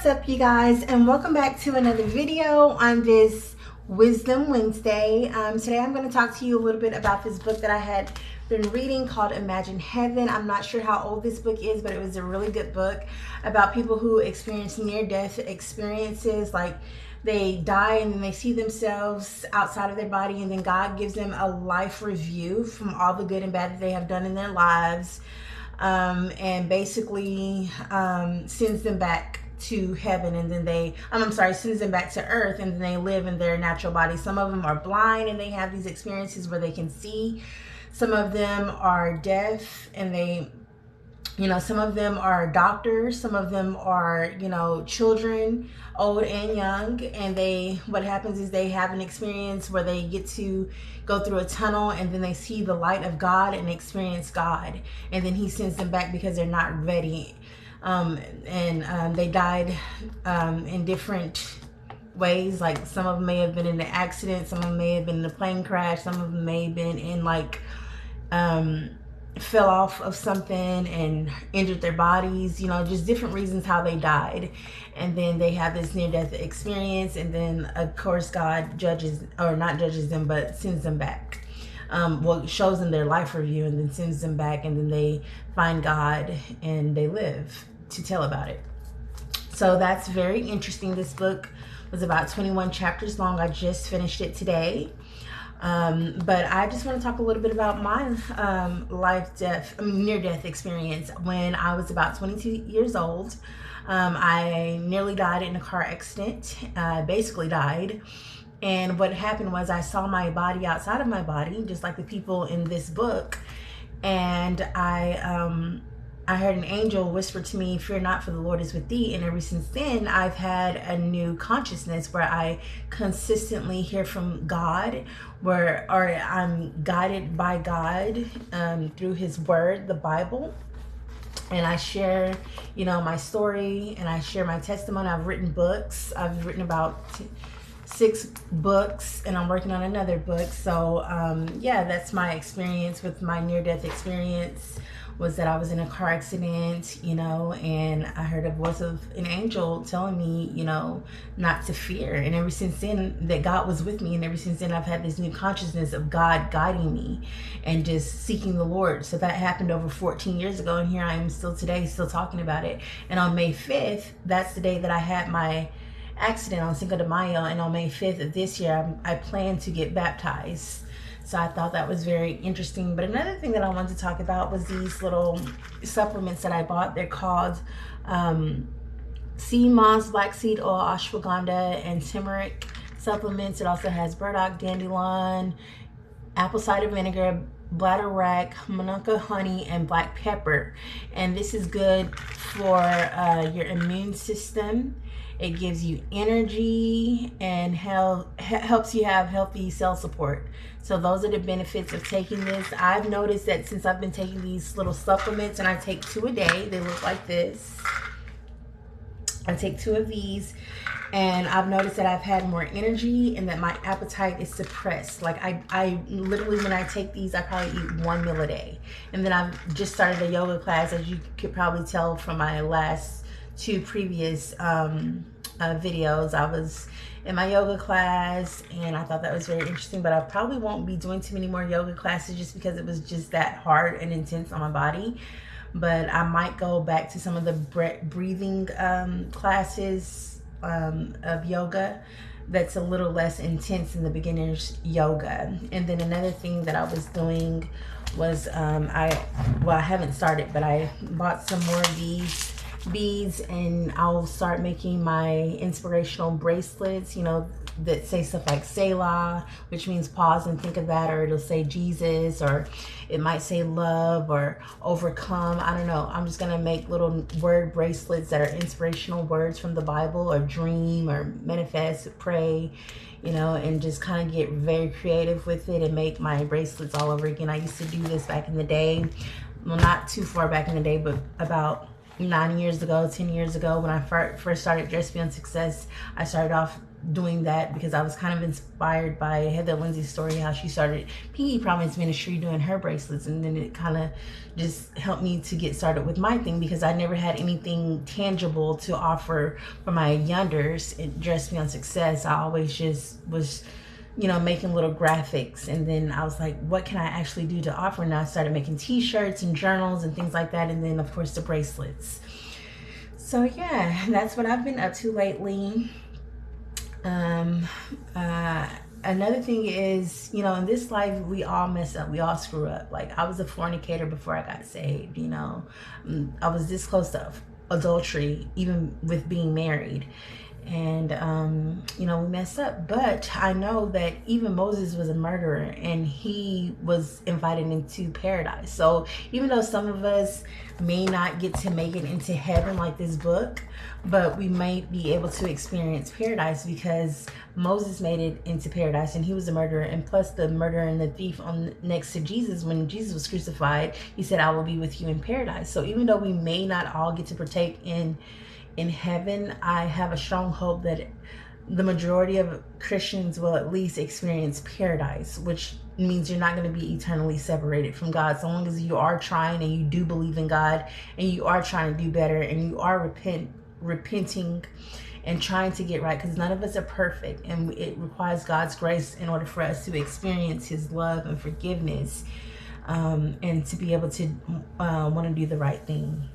What's up, you guys, and welcome back to another video on this Wisdom Wednesday. Today I'm going to talk to you a little bit about this book that I had been reading called Imagine Heaven. I'm not sure how old this book is, but it was a really good book about people who experience near-death experiences. Like, they die and then they see themselves outside of their body, and then God gives them a life review from all the good and bad that they have done in their lives, and basically sends them back to heaven, and then sends them back to earth, and then they live in their natural body. Some of them are blind and they have these experiences where they can see. Some of them are deaf and some of them are doctors, some of them are, children, old and young, and what happens is they have an experience where they get to go through a tunnel, and then they see the light of God and experience God, and then he sends them back because they're not ready. They died in different ways. Like, some of them may have been in an accident, some of them may have been in a plane crash, some of them may have been in fell off of something and injured their bodies, just different reasons how they died. And then they have this near-death experience, and then of course God not judges them, but sends them back. Shows them their life review and then sends them back, and then they find God and they live to tell about it. So that's very interesting. This book was about 21 chapters long. I just finished it today. But I just want to talk a little bit about my near-death experience. When I was about 22 years old, I nearly died in a car accident. I basically died. And what happened was, I saw my body outside of my body, just like the people in this book. And I heard an angel whisper to me, "Fear not, for the Lord is with thee." And ever since then, I've had a new consciousness where I consistently hear from God, or I'm guided by God through his word, the Bible. And I share, my story, and I share my testimony. I've written books. I've written about 6 books, and I'm working on another book. So yeah, that's my experience with my near-death experience, was that I was in a car accident, and I heard a voice of an angel telling me, not to fear. And ever since then, that God was with me, and ever since then I've had this new consciousness of God guiding me and just seeking the Lord. So that happened over 14 years ago, and here I am still today, still talking about it. And on May 5th, that's the day that I had my accident, on Cinco de Mayo, and on May 5th of this year, I plan to get baptized. So I thought that was very interesting. But another thing that I wanted to talk about was these little supplements that I bought. They're called sea moss, black seed oil, ashwagandha, and turmeric supplements. It also has burdock, dandelion, apple cider vinegar, bladderwrack, manuka honey, and black pepper. And this is good for your immune system. It gives you energy and helps you have healthy cell support. So those are the benefits of taking this. I've noticed that since I've been taking these little supplements, and I take 2 a day, they look like this. I take 2 of these, and I've noticed that I've had more energy and that my appetite is suppressed. Like, I literally, when I take these, I probably eat 1 meal a day. And then I've just started a yoga class, as you could probably tell from my last 2 previous videos. I was in my yoga class, and I thought that was very interesting, but I probably won't be doing too many more yoga classes just because it was just that hard and intense on my body. But I might go back to some of the breathing classes of yoga that's a little less intense in the beginner's yoga. And then another thing that I was doing was I haven't started, but I bought some more of these beads, and I'll start making my inspirational bracelets, that say stuff like Selah, which means pause and think of that, or it'll say Jesus, or it might say love or overcome. I don't know. I'm just gonna make little word bracelets that are inspirational words from the Bible, or dream, or manifest, pray, and just kind of get very creative with it and make my bracelets all over again. I used to do this back in the day. Well, not too far back in the day, but about 9 years ago, 10 years ago, when I first started Dress Beyond Success. I started off doing that because I was kind of inspired by Heather Lindsay's story, how she started Pinky Promise Ministry doing her bracelets, and then it kind of just helped me to get started with my thing because I never had anything tangible to offer for my youngers. It Dress Me on Success. I always just was, you know, making little graphics, and then I was like, what can I actually do to offer? And I started making t-shirts and journals and things like that, and then of course the bracelets. So yeah, that's what I've been up to lately. Another thing is, you know, in this life we all mess up, we all screw up. Like, I was a fornicator before I got saved, you know. I was this close to adultery even with being married, and you know, we messed up. But I know that even Moses was a murderer and he was invited into paradise. So even though some of us may not get to make it into heaven like this book, but we might be able to experience paradise because Moses made it into paradise and he was a murderer. And plus the murderer and the thief on next to Jesus, when Jesus was crucified, he said, I will be with you in paradise. So even though we may not all get to partake in heaven, I have a strong hope that the majority of Christians will at least experience paradise, which means you're not going to be eternally separated from God, so long as you are trying and you do believe in God and you are trying to do better and you are repenting and trying to get right, because none of us are perfect, and it requires God's grace in order for us to experience his love and forgiveness, and to be able to want to do the right thing.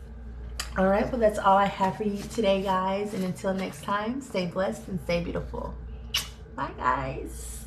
All right, well, that's all I have for you today, guys. And until next time, stay blessed and stay beautiful. Bye, guys.